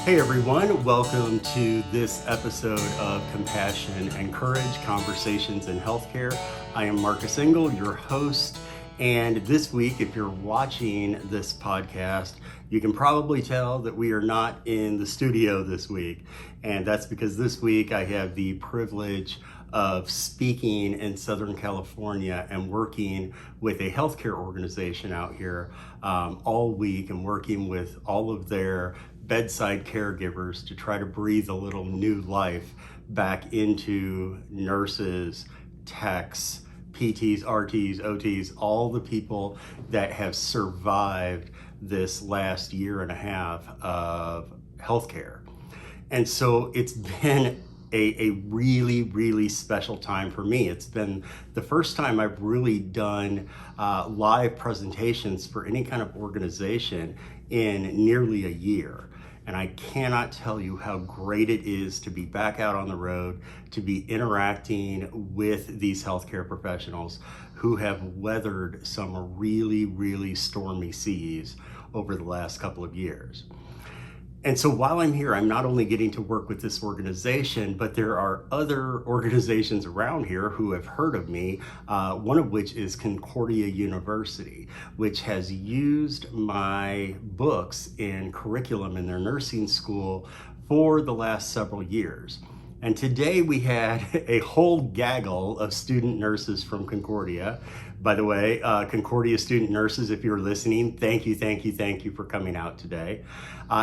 Hey everyone, welcome to this episode of Compassion and Courage, Conversations in Healthcare. I am Marcus Engel, your host, and this week, if you're watching this podcast, you can probably tell that we are not in the studio this week, and that's because this week I have the privilege of speaking in Southern California and working with a healthcare organization out here all week and working with all of their bedside caregivers to try to breathe a little new life back into nurses, techs, PTs, RTs, OTs, all the people that have survived this last year and a half of healthcare. And so it's been a really, really special time for me. It's been the first time I've really done live presentations for any kind of organization in nearly a year. And I cannot tell you how great it is to be back out on the road, to be interacting with these healthcare professionals who have weathered some really, really stormy seas over the last couple of years. And so while I'm here, I'm not only getting to work with this organization, but there are other organizations around here who have heard of me, one of which is Concordia University, which has used my books in curriculum in their nursing school for the last several years. And today we had a whole gaggle of student nurses from Concordia. By the way, Concordia student nurses, if you're listening, thank you for coming out today.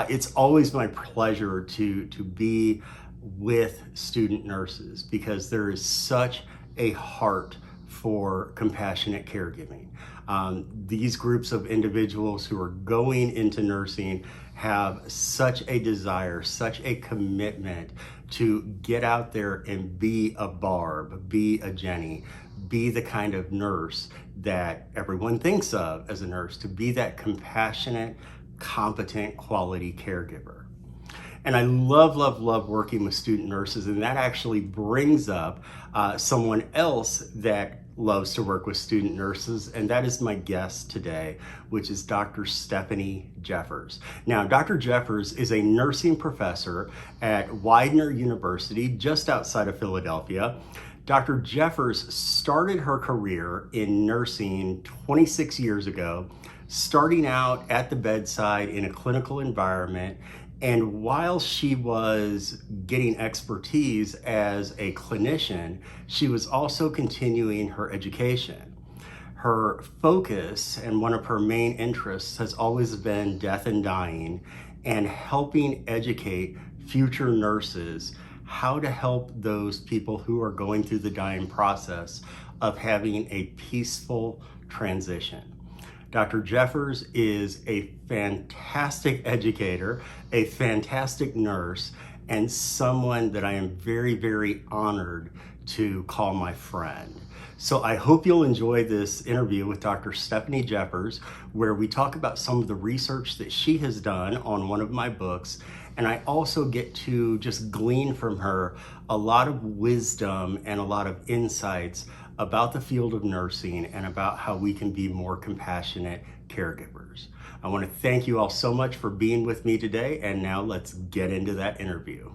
It's always my pleasure to be with student nurses because there is such a heart for compassionate caregiving. These groups of individuals who are going into nursing have such a desire, such a commitment to get out there and be a Barb, be a Jenny, be the kind of nurse that everyone thinks of as a nurse, to be that compassionate, competent, quality caregiver. And I love working with student nurses, and that actually brings up someone else that loves to work with student nurses, and that is my guest today, which is Dr. Stephanie Jeffers. Now, Dr. Jeffers is a nursing professor at Widener University, just outside of Philadelphia. Dr. Jeffers started her career in nursing 26 years ago, starting out at the bedside in a clinical environment. And while she was getting expertise as a clinician, she was also continuing her education. Her focus and one of her main interests has always been death and dying and helping educate future nurses how to help those people who are going through the dying process of having a peaceful transition. Dr. Jeffers is a fantastic educator, a fantastic nurse, and someone that I am very, very honored to call my friend. So I hope you'll enjoy this interview with Dr. Stephanie Jeffers, where we talk about some of the research that she has done on one of my books. And I also get to just glean from her a lot of wisdom and a lot of insights about the field of nursing and about how we can be more compassionate caregivers. I want to thank you all so much for being with me today, and now let's get into that interview.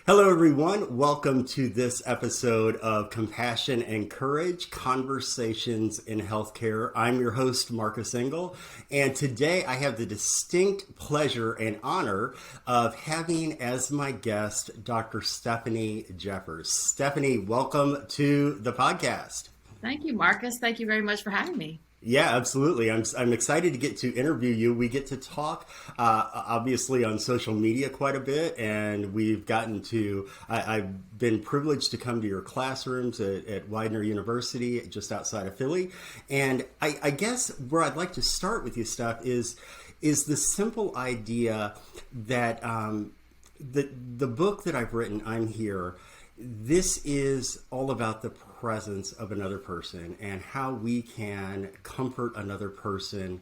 Hello everyone, welcome to this episode of Compassion and Courage, Conversations in Healthcare. I'm your host, Marcus Engel, and today I have the distinct pleasure and honor of having as my guest Dr. Stephanie Jeffers. Stephanie, welcome to the podcast. Thank you, Marcus. Thank you very much for having me. Yeah, absolutely. I'm excited to get to interview you. We get to talk, obviously, on social media quite a bit, and we've gotten to, I've been privileged to come to your classrooms at Widener University, just outside of Philly. And I guess where I'd like to start with you, Steph, is the simple idea that the book that I've written, I'm Here, this is all about the presence of another person and how we can comfort another person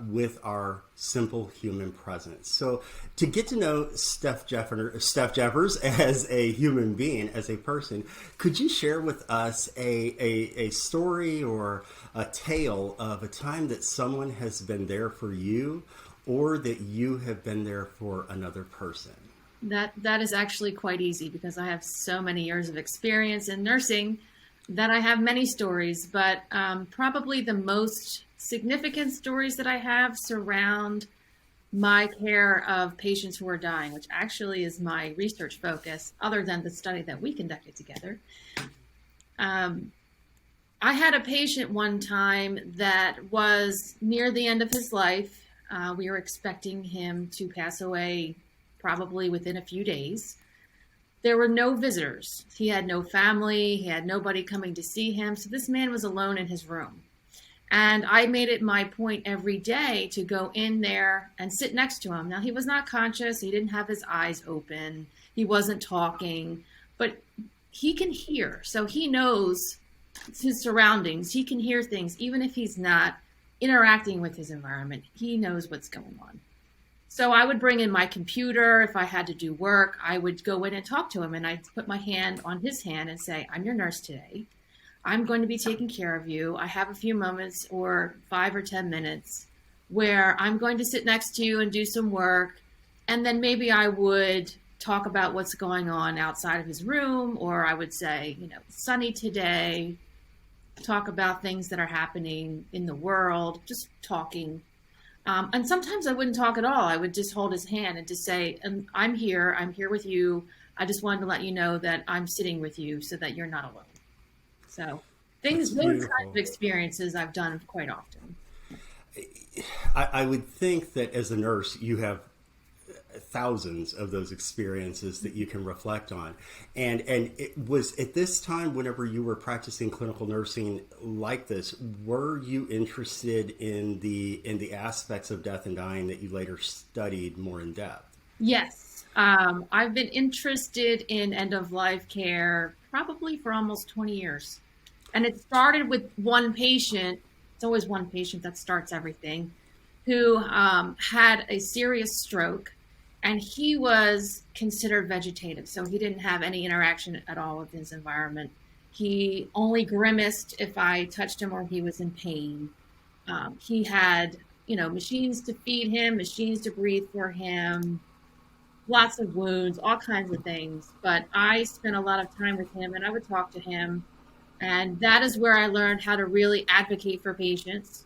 with our simple human presence. So to get to know Steph Jeffers as a human being, as a person, could you share with us a story or a tale of a time that someone has been there for you or that you have been there for another person? That is actually quite easy because I have so many years of experience in nursing that I have many stories, but probably the most significant stories that I have surround my care of patients who are dying, which actually is my research focus, other than the study that we conducted together. Um, I had a patient one time that was near the end of his life. We were expecting him to pass away probably within a few days. There were no visitors. He had no family. He had nobody coming to see him. So this man was alone in his room. And I made it my point every day to go in there and sit next to him. Now, he was not conscious. He didn't have his eyes open. He wasn't talking, but he can hear. So he knows his surroundings. He can hear things, even if he's not interacting with his environment. He knows what's going on. So I would bring in my computer. If I had to do work, I would go in and talk to him. And I'd put my hand on his hand and say, I'm your nurse today. I'm going to be taking care of you. I have a few moments or 5 or 10 minutes where I'm going to sit next to you and do some work. And then maybe I would talk about what's going on outside of his room, or I would say, it's sunny today, talk about things that are happening in the world, just talking. And sometimes I wouldn't talk at all. I would just hold his hand and just say, I'm here with you. I just wanted to let you know that I'm sitting with you so that you're not alone. So those kinds of experiences I've done quite often. I would think that as a nurse, you have thousands of those experiences that you can reflect on. And it was at this time, whenever you were practicing clinical nursing like this, were you interested in the aspects of death and dying that you later studied more in depth? Yes. I've been interested in end-of-life care probably for almost 20 years. And it started with one patient. It's always one patient that starts everything, who had a serious stroke, and he was considered vegetative. So he didn't have any interaction at all with his environment. He only grimaced if I touched him or he was in pain. He had, machines to feed him, machines to breathe for him, lots of wounds, all kinds of things. But I spent a lot of time with him, and I would talk to him. And that is where I learned how to really advocate for patients,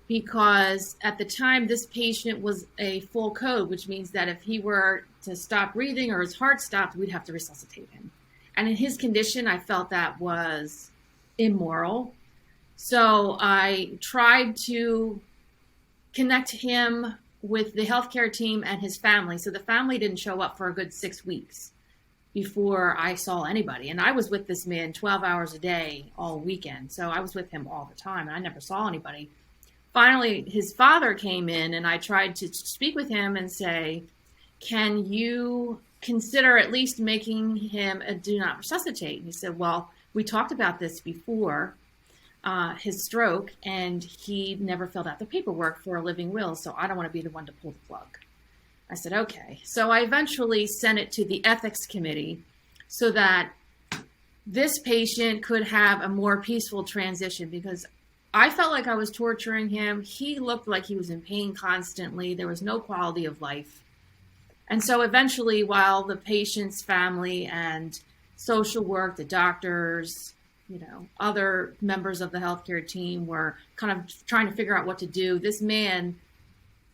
because at the time, this patient was a full code, which means that if he were to stop breathing or his heart stopped, we'd have to resuscitate him. And in his condition, I felt that was immoral. So I tried to connect him with the healthcare team and his family. So the family didn't show up for a good 6 weeks before I saw anybody. And I was with this man 12 hours a day all weekend. So I was with him all the time, and I never saw anybody. Finally, his father came in, and I tried to speak with him and say, can you consider at least making him a do not resuscitate? And he said, well, we talked about this before his stroke, and he never filled out the paperwork for a living will, so I don't want to be the one to pull the plug. I said, okay. So I eventually sent it to the ethics committee so that this patient could have a more peaceful transition, because I felt like I was torturing him. He looked like he was in pain constantly. There was no quality of life. And so eventually, while the patient's family and social work, the doctors, other members of the healthcare team were kind of trying to figure out what to do, this man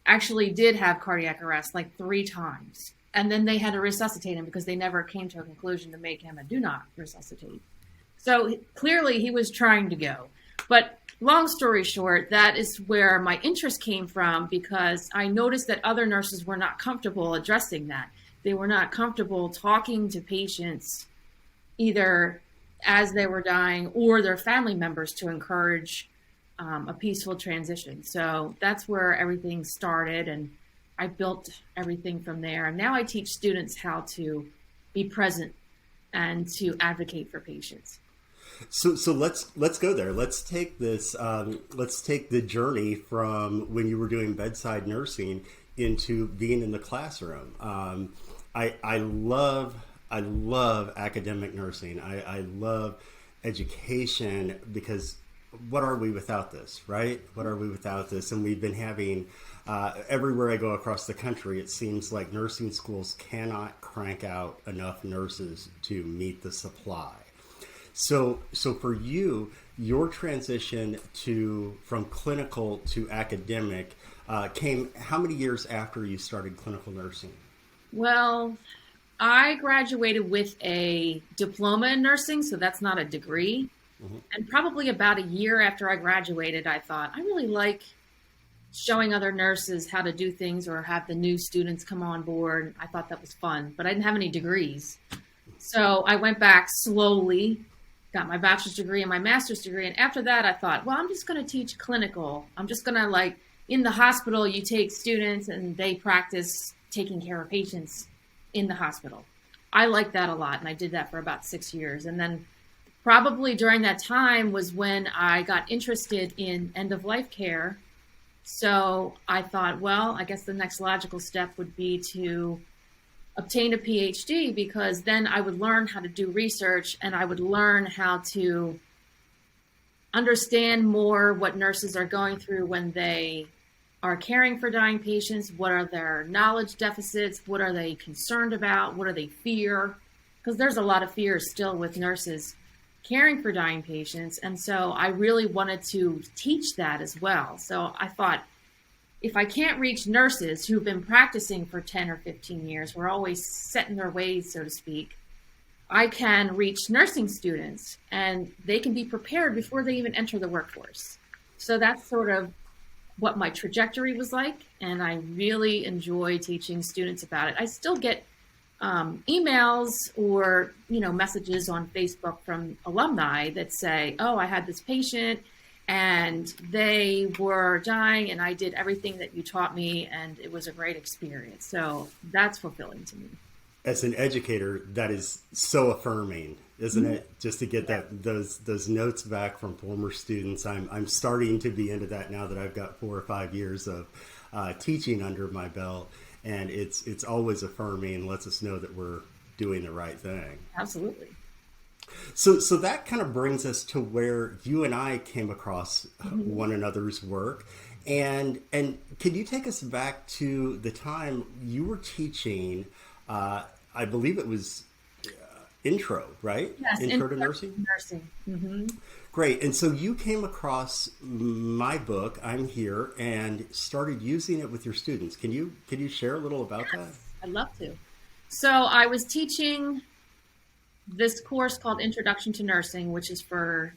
actually did have cardiac arrest like 3 times. And then they had to resuscitate him because they never came to a conclusion to make him a do not resuscitate. So clearly he was trying to go. But long story short, that is where my interest came from, because I noticed that other nurses were not comfortable addressing that. They were not comfortable talking to patients either as they were dying or their family members to encourage a peaceful transition. So that's where everything started, and I built everything from there. And now I teach students how to be present and to advocate for patients. So let's go there. Let's take this. Let's take the journey from when you were doing bedside nursing into being in the classroom. I love academic nursing. I love education, because what are we without this, right? What are we without this? And we've been having, everywhere I go across the country, it seems like nursing schools cannot crank out enough nurses to meet the supply. So for you, your transition from clinical to academic came how many years after you started clinical nursing? Well, I graduated with a diploma in nursing, so that's not a degree. Mm-hmm. And probably about a year after I graduated, I thought, I really like showing other nurses how to do things or have the new students come on board. I thought that was fun, but I didn't have any degrees. So I went back slowly, got my bachelor's degree and my master's degree. And after that, I thought, well, I'm just going to teach clinical. I'm just going to in the hospital, you take students and they practice taking care of patients in the hospital. I liked that a lot. And I did that for about 6 years. And then probably during that time was when I got interested in end of life care. So I thought, well, I guess the next logical step would be to obtain a PhD, because then I would learn how to do research and I would learn how to understand more what nurses are going through when they are caring for dying patients. What are their knowledge deficits? What are they concerned about? What do they fear? Because there's a lot of fear still with nurses caring for dying patients. And so I really wanted to teach that as well. So I thought, if I can't reach nurses who've been practicing for 10 or 15 years, we're always set in their ways, so to speak, I can reach nursing students and they can be prepared before they even enter the workforce. So that's sort of what my trajectory was like. And I really enjoy teaching students about it. I still get emails or, messages on Facebook from alumni that say, oh, I had this patient and they were dying and I did everything that you taught me and it was a great experience. So that's fulfilling to me. As an educator, that is so affirming, isn't it? Just to get those notes back from former students. I'm starting to be into that now that I've got 4 or 5 years of teaching under my belt, and it's always affirming, lets us know that we're doing the right thing. Absolutely. So that kind of brings us to where you and I came across one another's work. And can you take us back to the time you were teaching, I believe it was intro, right? Yes, intro to nursing? Mm-hmm. Great. And so you came across my book, I'm Here, and started using it with your students. Can you share a little about that? I'd love to. So I was teaching this course called Introduction to Nursing, which is for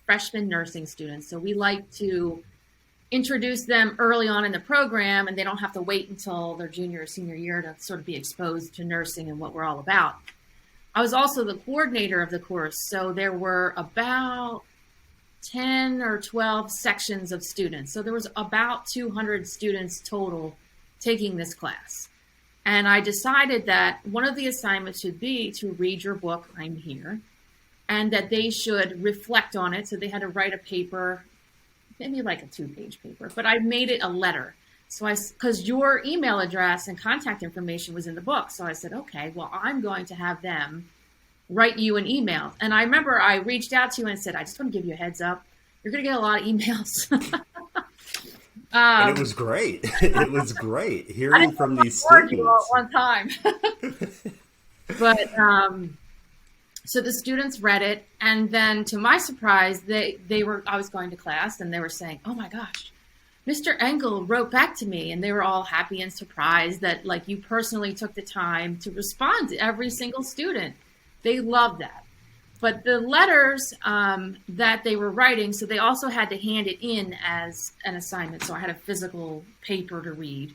freshman nursing students. So we like to introduce them early on in the program, and they don't have to wait until their junior or senior year to sort of be exposed to nursing and what we're all about. I was also the coordinator of the course, so there were about 10 or 12 sections of students. So there was about 200 students total taking this class. And I decided that one of the assignments should be to read your book, I'm Here, and that they should reflect on it. So they had to write a paper, maybe like a 2-page paper, but I made it a letter. So because your email address and contact information was in the book. So I said, okay, well, I'm going to have them write you an email. And I remember I reached out to you and said, I just want to give you a heads up. You're going to get a lot of emails. And it was great. It was great hearing from these students. You all at one time. But so the students read it, and then to my surprise, I was going to class and they were saying, oh my gosh, Mr. Engel wrote back to me, and they were all happy and surprised that you personally took the time to respond to every single student. They loved that. But the letters that they were writing, so they also had to hand it in as an assignment. So I had a physical paper to read.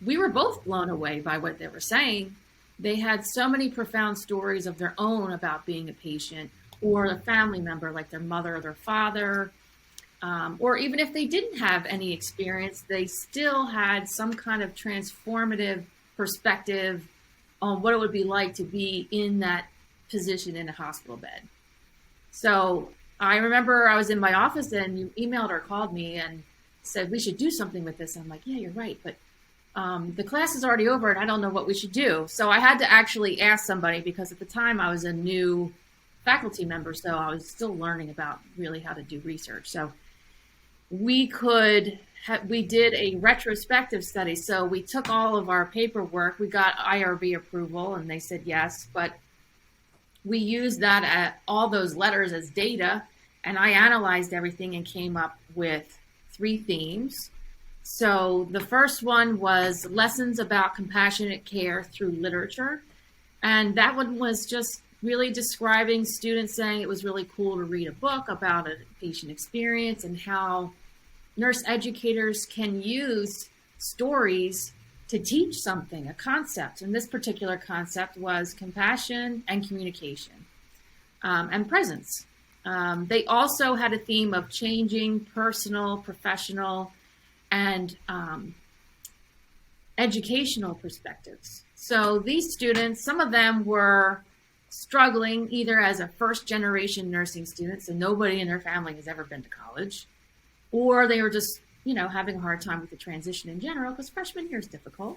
We were both blown away by what they were saying. They had so many profound stories of their own about being a patient or a family member, like their mother or their father. Or even if they didn't have any experience, they still had some kind of transformative perspective on what it would be like to be in that position in a hospital bed. So I remember I was in my office and you emailed or called me and said, we should do something with this. And I'm like, yeah, you're right. But the class is already over and I don't know what we should do. So I had to actually ask somebody, because at the time I was a new faculty member, so I was still learning about really how to do research. So we did a retrospective study. So we took all of our paperwork, we got IRB approval, and they said yes, but we used all those letters as data, and I analyzed everything and came up with 3 themes. So the first one was lessons about compassionate care through literature. And that one was just really describing students saying it was really cool to read a book about a patient experience and how nurse educators can use stories to teach something, a concept. And this particular concept was compassion and communication and presence. They also had a theme of changing personal, professional, and educational perspectives. So these students, some of them were struggling either as a first generation nursing student, so nobody in their family has ever been to college, or they were just, having a hard time with the transition in general because freshman year is difficult.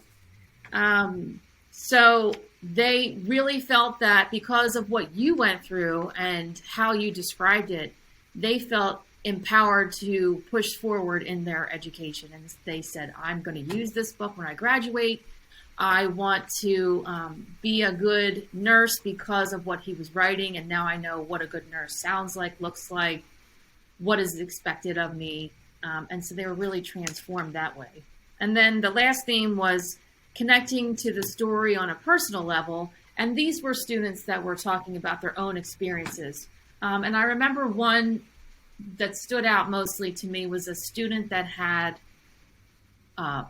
So they really felt that because of what you went through and how you described it, they felt empowered to push forward in their education. And they said, I'm going to use this book when I graduate. I want to be a good nurse because of what he was writing. And now I know what a good nurse sounds like, looks like, what is expected of me. And so they were really transformed that way. And then the last theme was connecting to the story on a personal level. And these were students that were talking about their own experiences. And I remember one that stood out mostly to me was a student that had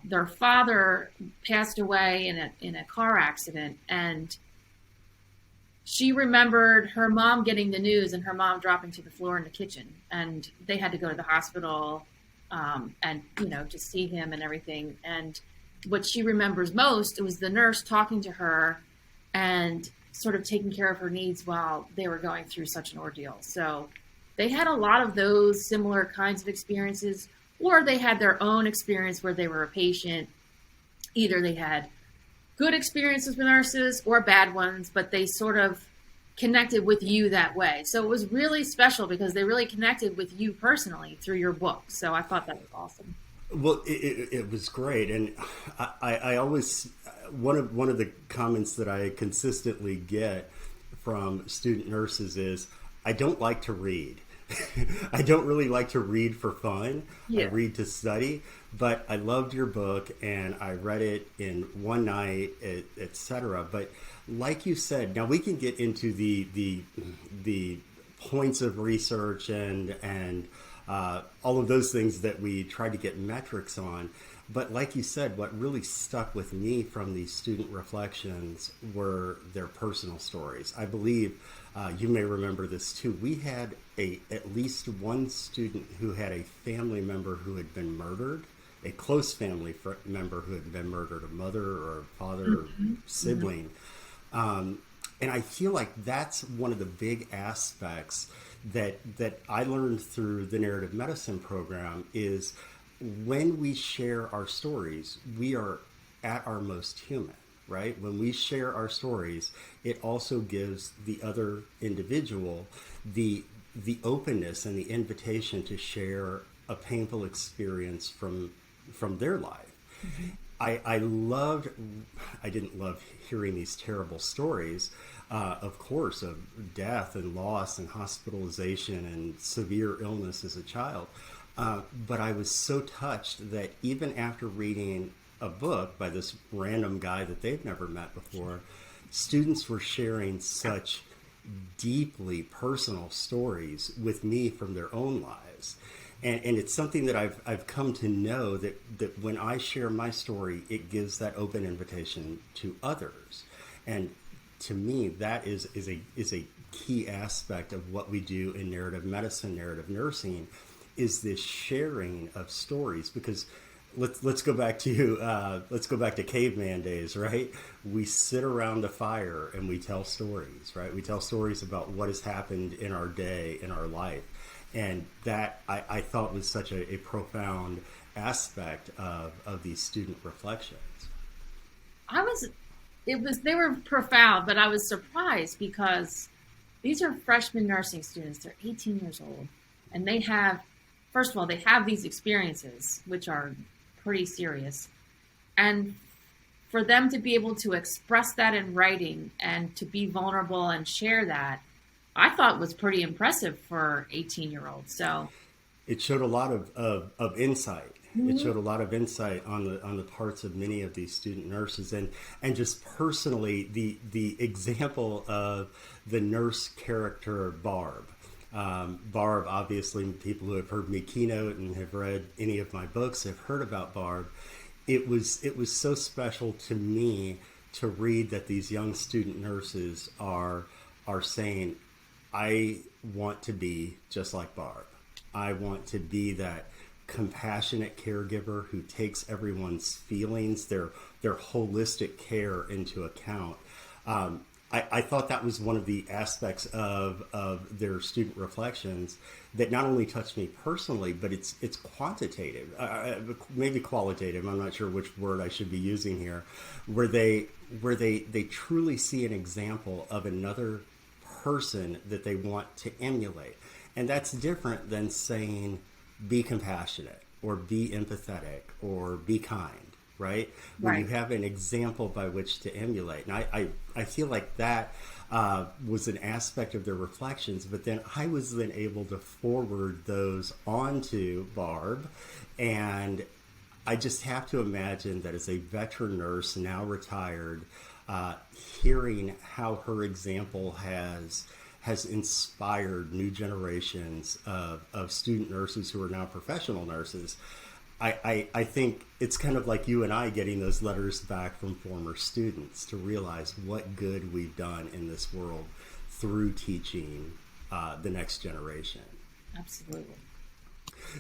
their father passed away in a car accident, and she remembered her mom getting the news and her mom dropping to the floor in the kitchen, and they had to go to the hospital and to see him and everything. And what she remembers most, it was the nurse talking to her and sort of taking care of her needs while they were going through such an ordeal. So they had a lot of those similar kinds of experiences, or they had their own experience where they were a patient. Either they had good experiences with nurses or bad ones, but they sort of connected with you that way. So it was really special because they really connected with you personally through your book. So I thought that was awesome. Well, it was great, and I always one of the comments that I consistently get from student nurses is, I don't like to read. I don't really like to read for fun. Yeah. I read to study, but I loved your book and I read it in one night, etc. But like you said, now we can get into the points of research and all of those things that we try to get metrics on. But like you said, what really stuck with me from these student reflections were their personal stories. I believe you may remember this too. We had at least one student who had a family member who had been murdered, a close family member who had been murdered, a mother or a father or sibling. And I feel like that's one of the big aspects that I learned through the narrative medicine program is when we share our stories, we are at our most human, right? When we share our stories, it also gives the other individual the openness and the invitation to share a painful experience from their life. Mm-hmm. I didn't love hearing these terrible stories, of course, of death and loss and hospitalization and severe illness as a child. But I was so touched that even after reading a book by this random guy that they've never met before, students were sharing such deeply personal stories with me from their own lives. And it's something that I've come to know that when I share my story, it gives that open invitation to others. And to me, that is a key aspect of what we do in narrative medicine, narrative nursing, is this sharing of stories. Because let's go back to caveman days, right? We sit around the fire and we tell stories, right? We tell stories about what has happened in our day, in our life. And that I thought was such a profound aspect of these student reflections. They were profound, but I was surprised because These are freshman nursing students. They're 18 years old. And they have, first of all, they have these experiences, which are pretty serious. And for them to be able to express that in writing and to be vulnerable and share that, I thought was pretty impressive for 18-year-olds. So, It showed a lot of insight. It mhm. showed a lot of insight on the parts of many of these student nurses, and just personally the example of the nurse character Barb. Barb, obviously, people who have heard me keynote and have read any of my books have heard about Barb. It was so special to me to read that these young student nurses are saying, I want to be just like Barb. I want to be that compassionate caregiver who takes everyone's feelings, their holistic care into account. I thought that was one of the aspects of their student reflections that not only touched me personally, but it's quantitative, maybe qualitative. I'm not sure which word I should be using here, where they truly see an example of another person that they want to emulate. And that's different than saying be compassionate or be empathetic or be kind, right? Where you Right. have an example by which to emulate. And I feel like that was an aspect of their reflections, but then I was then able to forward those onto Barb. And I just have to imagine that as a veteran nurse, now retired, uh, hearing how her example has inspired new generations of student nurses who are now professional nurses. I think it's kind of like you and I getting those letters back from former students to realize what good we've done in this world through teaching the next generation. Absolutely.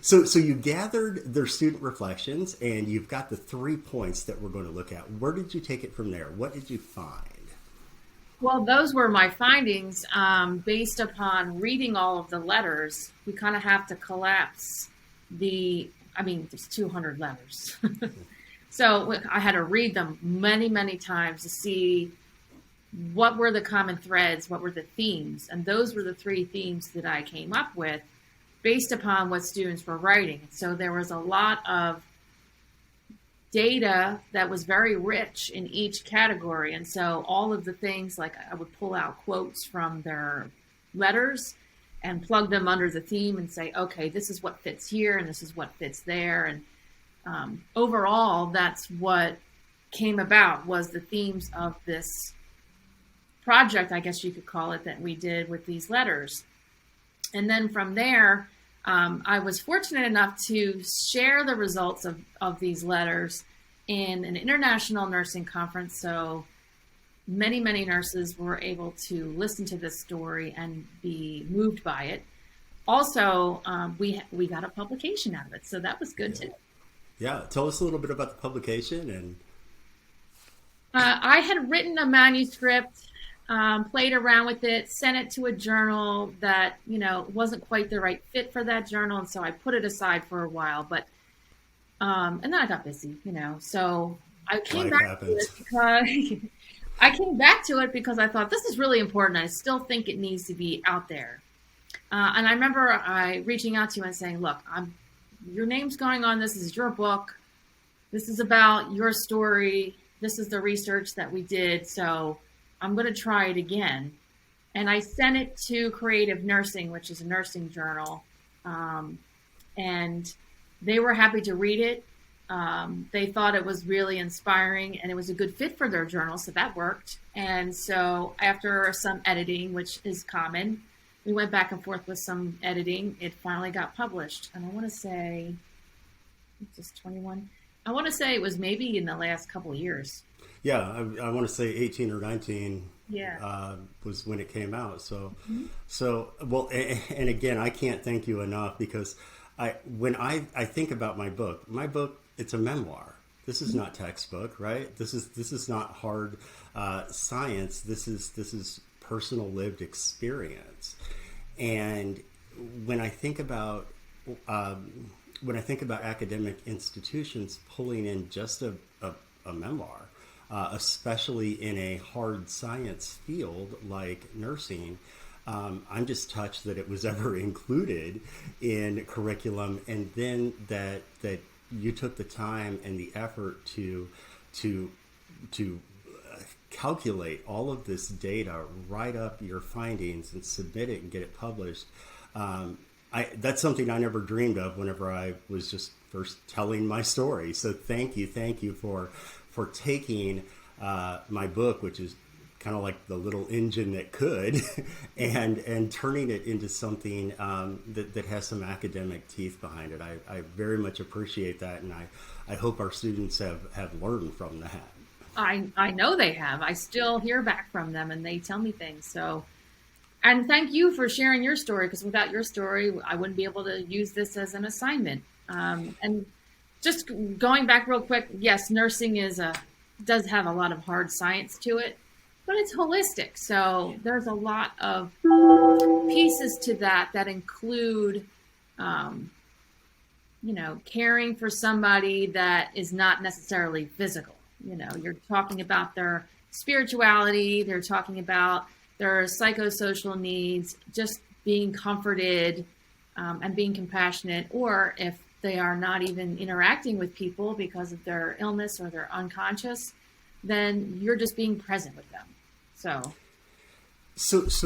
So you gathered their student reflections, and you've got the 3 points that we're going to look at. Where did you take it from there? What did you find? Well, those were my findings based upon reading all of the letters. We kind of have to collapse I mean, there's 200 letters. So I had to read them many, many times to see what were the common threads, what were the themes. And those were the three themes that I came up with based upon what students were writing. So there was a lot of data that was very rich in each category. And so all of the things, like I would pull out quotes from their letters and plug them under the theme and say, okay, this is what fits here and this is what fits there. And overall, that's what came about was the themes of this project, I guess you could call it, that we did with these letters. And then from there, I was fortunate enough to share the results of these letters in an international nursing conference. So many, many nurses were able to listen to this story and be moved by it. Also, we got a publication out of it, so that was good Yeah. too. Yeah. Tell us a little bit about the publication and I had written a manuscript, played around with it, sent it to a journal that wasn't quite the right fit for that journal, and so I put it aside for a while. But and then I got busy. So I came life back to it happens. because I thought this is really important. I still think it needs to be out there. And I remember I reaching out to you and saying, "Look, your name's going on this. This is your book. This is about your story. This is the research that we did. So I'm going to try it again." And I sent it to Creative Nursing, which is a nursing journal. And they were happy to read it. They thought it was really inspiring and it was a good fit for their journal. So that worked. And so after some editing, which is common, we went back and forth with some editing. It finally got published. And I want to say, it's just 21. I want to say it was maybe in the last couple of years. Yeah, I want to say 18 or 19 Yeah. was when it came out. So, Mhm. well, and again, I can't thank you enough because when I think about my book, it's a memoir. This is not textbook, right? This is not hard science. This is personal lived experience. And when I think about when I think about academic institutions pulling in just a memoir, especially in a hard science field like nursing, I'm just touched that it was ever included in curriculum, and then that you took the time and the effort to to calculate all of this data, write up your findings, and submit it and get it published. That's something I never dreamed of whenever I was just first telling my story. So thank you for taking my book, which is kind of like the little engine that could, and turning it into something that has some academic teeth behind it. I very much appreciate that, and I hope our students have learned from that. I know they have. I still hear back from them and they tell me things. So, and thank you for sharing your story, because without your story, I wouldn't be able to use this as an assignment. And just going back real quick, yes, nursing does have a lot of hard science to it, but it's holistic. So there's a lot of pieces to that include, caring for somebody that is not necessarily physical. You're talking about their spirituality, they're talking about their psychosocial needs, just being comforted and being compassionate, or if they are not even interacting with people because of their illness or they're unconscious, then you're just being present with them. So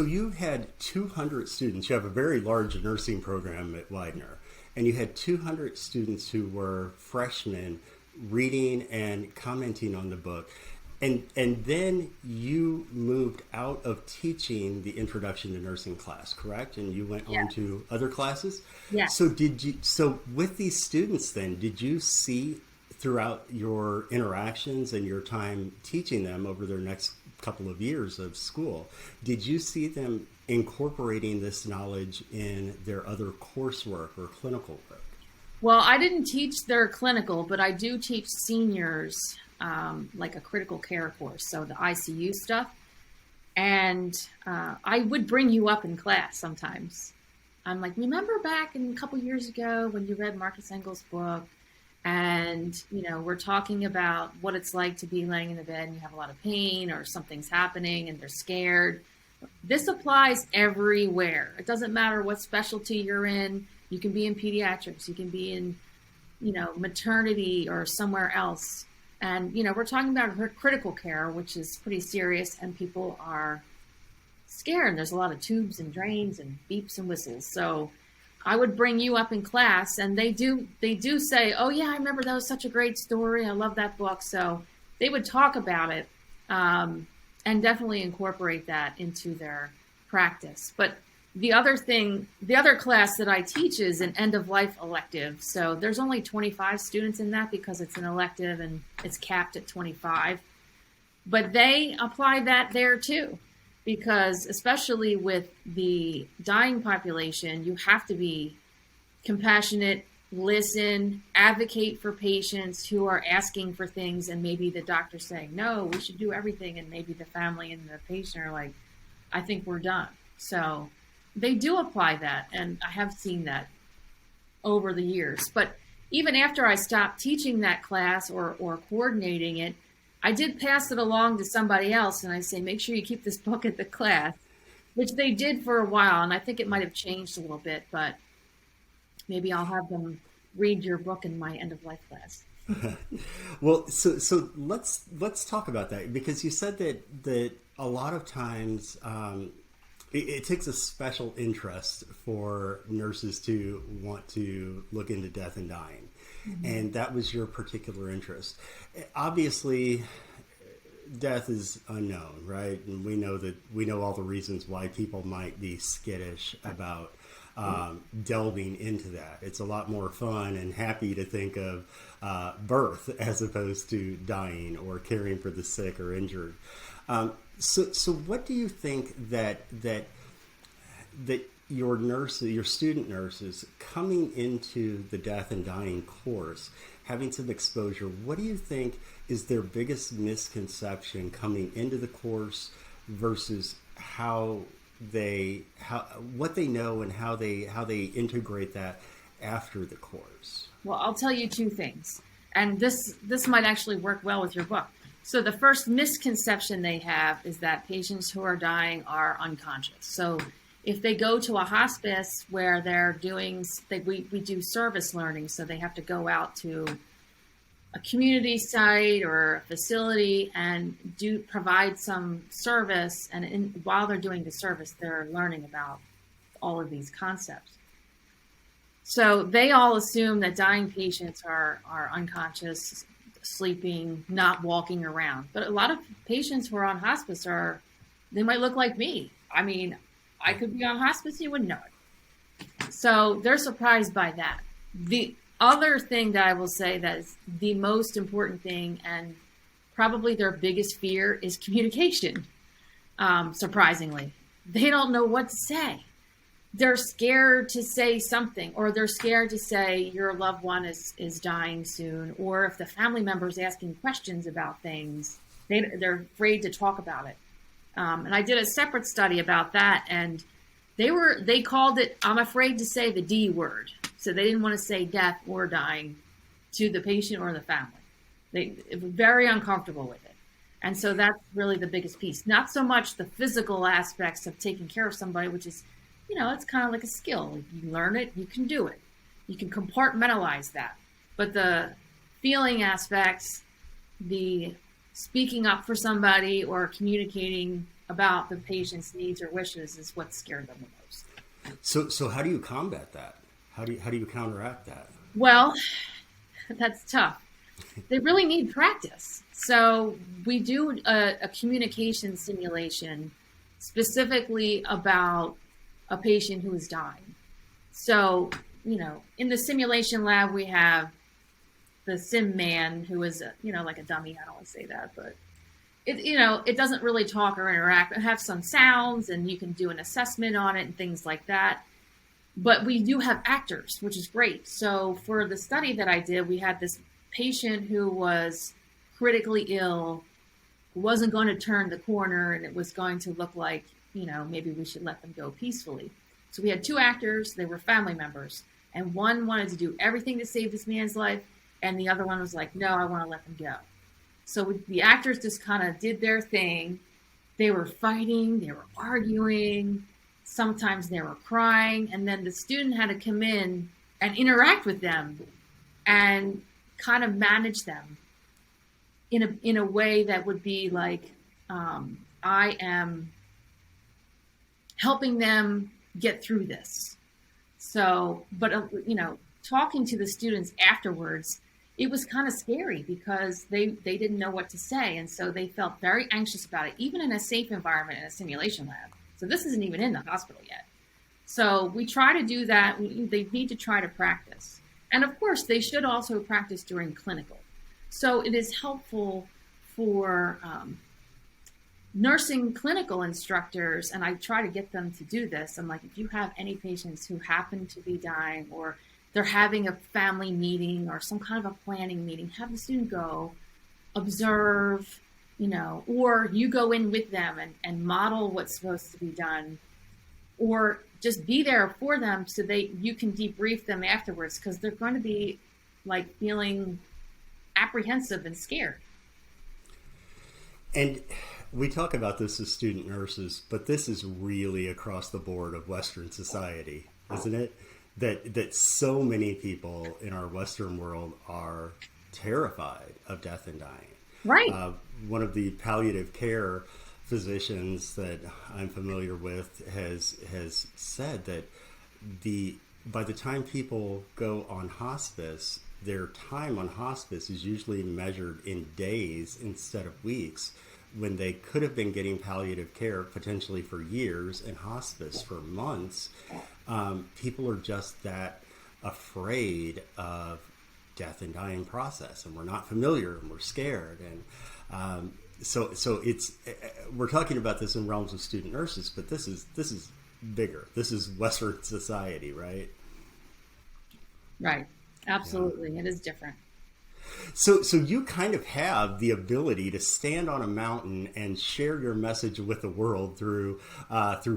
you had 200 students. You have a very large nursing program at Widener, and you had 200 students who were freshmen reading and commenting on the book. And then you moved out of teaching the introduction to nursing class, correct? And you went on to other classes? Yeah. So with these students then, did you see throughout your interactions and your time teaching them over their next couple of years of school, did you see them incorporating this knowledge in their other coursework or clinical work? Well, I didn't teach their clinical, but I do teach seniors like a critical care course, so the ICU stuff. And I would bring you up in class sometimes. I'm like, remember back a couple years ago when you read Marcus Engel's book, and we're talking about what it's like to be laying in the bed and you have a lot of pain or something's happening and they're scared. This applies everywhere. It doesn't matter what specialty you're in. You can be in pediatrics, you can be in, maternity or somewhere else. And, we're talking about critical care, which is pretty serious, and people are scared. And there's a lot of tubes and drains and beeps and whistles. So I would bring you up in class, and they do say, oh yeah, I remember that was such a great story. I love that book. So they would talk about it and definitely incorporate that into their practice. But the other class that I teach is an end-of-life elective. So there's only 25 students in that because it's an elective and it's capped at 25. But they apply that there too, because especially with the dying population, you have to be compassionate, listen, advocate for patients who are asking for things, and maybe the doctor's saying, no, we should do everything, and maybe the family and the patient are like, I think we're done. So they do apply that, and I have seen that over the years. But even after I stopped teaching that class or coordinating it, I did pass it along to somebody else, and I say, make sure you keep this book at the class, which they did for a while, and I think it might have changed a little bit, but maybe I'll have them read your book in my end-of-life class. Well, so let's talk about that, because you said that a lot of times it takes a special interest for nurses to want to look into death and dying. Mm-hmm. And that was your particular interest. Obviously, death is unknown, right? And we know all the reasons why people might be skittish about delving into that. It's a lot more fun and happy to think of birth as opposed to dying or caring for the sick or injured. So what do you think that your student nurses coming into the death and dying course, having some exposure, what do you think is their biggest misconception coming into the course versus what they know and how they integrate that after the course? Well, I'll tell you two things, and this might actually work well with your book. So the first misconception they have is that patients who are dying are unconscious. So If they go to a hospice where we do service learning, so they have to go out to a community site or a facility and provide some service. And while they're doing the service, they're learning about all of these concepts. So they all assume that dying patients are unconscious, sleeping, not walking around. But a lot of patients who are on hospice they might look like me. I mean, I could be on hospice, you wouldn't know it. So they're surprised by that. The other thing that I will say that is the most important thing, and probably their biggest fear, is communication. Surprisingly, they don't know what to say. They're scared to say something, or they're scared to say your loved one is dying soon, or if the family member is asking questions about things, they're afraid to talk about it. And I did a separate study about that, and they called it, I'm afraid to say the D word. So they didn't want to say death or dying to the patient or the family. They were very uncomfortable with it. And so that's really the biggest piece. Not so much the physical aspects of taking care of somebody, which is, it's kind of like a skill. You learn it, you can do it. You can compartmentalize that. But the feeling aspects, the speaking up for somebody or communicating about the patient's needs or wishes is what scared them the most. So how do you combat that? How do you counteract that? Well, that's tough. They really need practice. So we do a communication simulation specifically about a patient who is dying. So, in the simulation lab, we have the sim man who is, like a dummy. I don't want to say that, but it doesn't really talk or interact. It has some sounds, and you can do an assessment on it and things like that. But we do have actors, which is great. So for the study that I did, we had this patient who was critically ill, who wasn't going to turn the corner, and it was going to look like, maybe we should let them go peacefully. So we had two actors, they were family members, and one wanted to do everything to save this man's life, and the other one was like, no, I want to let them go. So the actors just kind of did their thing. They were fighting, they were arguing, sometimes they were crying, and then the student had to come in and interact with them and kind of manage them in a way that would be like, I am helping them get through this. So, but, talking to the students afterwards, it was kind of scary because they didn't know what to say. And so they felt very anxious about it, even in a safe environment in a simulation lab. So this isn't even in the hospital yet. So we try to do that. They need to try to practice. And of course, they should also practice during clinical. So it is helpful for nursing clinical instructors, and I try to get them to do this. I'm like, if you have any patients who happen to be dying, or they're having a family meeting or some kind of a planning meeting, have the student go observe, or you go in with them and model what's supposed to be done, or just be there for them so you can debrief them afterwards, because they're going to be like feeling apprehensive and scared. And we talk about this as student nurses, but this is really across the board of Western society, isn't it? That so many people in our Western world are terrified of death and dying. Right. One of the palliative care physicians that I'm familiar with has said that by the time people go on hospice, their time on hospice is usually measured in days instead of weeks, when they could have been getting palliative care potentially for years and hospice for months. People are just that afraid of death and dying process, and we're not familiar, and we're scared, and so it's we're talking about this in realms of student nurses, but this is bigger. This is Western society, right? Right. Absolutely. Yeah. It is different. So you kind of have the ability to stand on a mountain and share your message with the world through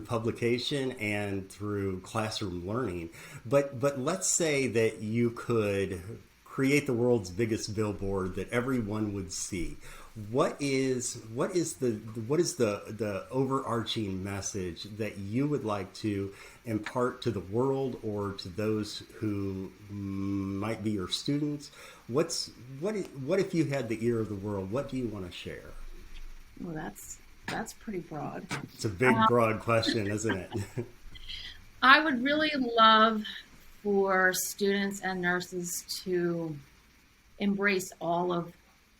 publication and through classroom learning. But let's say that you could create the world's biggest billboard that everyone would see. what is the overarching message that you would like to impart to the world or to those who might be your students? What if you had the ear of the world? What do you want to share? Well, that's pretty broad. It's a big, broad question, isn't it? I would really love for students and nurses to embrace all of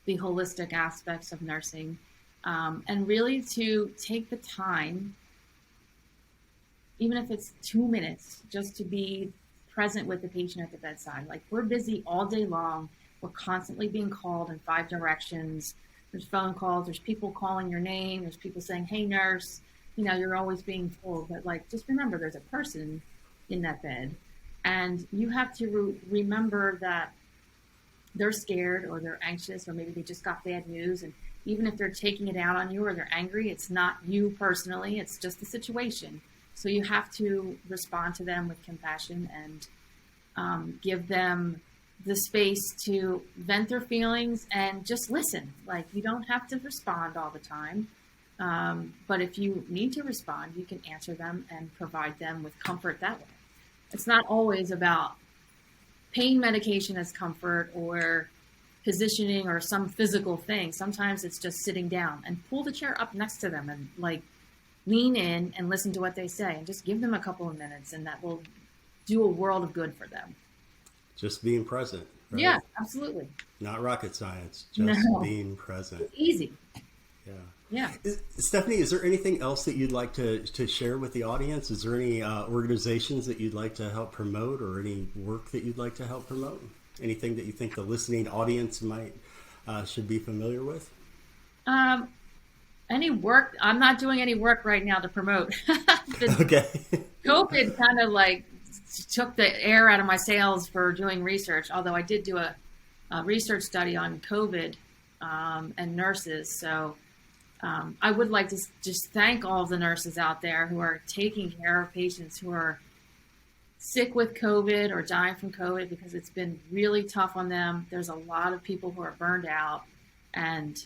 the holistic aspects of nursing, and really to take the time, even if it's 2 minutes, just to be present with the patient at the bedside. Like, we're busy all day long. We're constantly being called in 5 directions. There's phone calls. There's people calling your name. There's people saying, "Hey, nurse," you're always being told. But like, just remember, there's a person in that bed, and you have to remember that they're scared or they're anxious or maybe they just got bad news. And even if they're taking it out on you or they're angry, it's not you personally. It's just the situation. So you have to respond to them with compassion and give them the space to vent their feelings and just listen. Like, you don't have to respond all the time. But if you need to respond, you can answer them and provide them with comfort that way. It's not always about pain medication as comfort or positioning or some physical thing. Sometimes it's just sitting down and pull the chair up next to them and like lean in and listen to what they say and just give them a couple of minutes, and that will do a world of good for them. Just being present. Right? Yeah, absolutely. Not rocket science, just being present. It's easy. Yeah. Yeah. Stephanie, is there anything else that you'd like to share with the audience? Is there any organizations that you'd like to help promote, or any work that you'd like to help promote? Anything that you think the listening audience might should be familiar with? Any work? I'm not doing any work right now to promote. Okay. COVID kind of like took the air out of my sails for doing research, although I did do a research study on COVID and nurses. So I would like to just thank all of the nurses out there who are taking care of patients who are sick with COVID or dying from COVID, because it's been really tough on them. There's a lot of people who are burned out and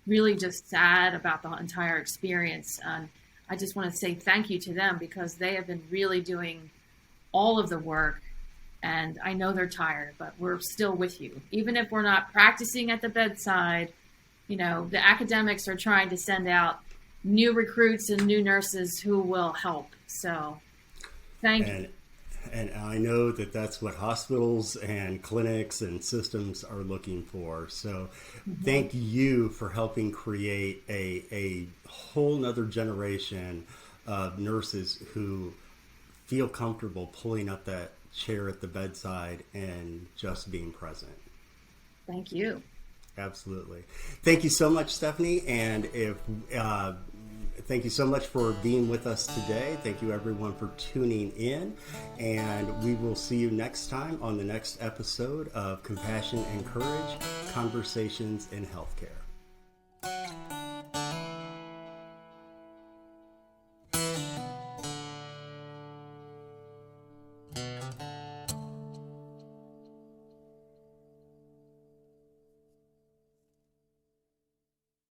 really just sad about the entire experience. And I just want to say thank you to them, because they have been really doing all of the work. And I know they're tired, but we're still with you. Even if we're not practicing at the bedside, the academics are trying to send out new recruits and new nurses who will help. So thank you. And I know that that's what hospitals and clinics and systems are looking for. So thank you for helping create a whole nother generation of nurses who feel comfortable pulling up that chair at the bedside and just being present. Thank you. Absolutely. Thank you so much, Stephanie. And thank you so much for being with us today. Thank you, everyone, for tuning in. And we will see you next time on the next episode of Compassion and Courage, Conversations in Healthcare.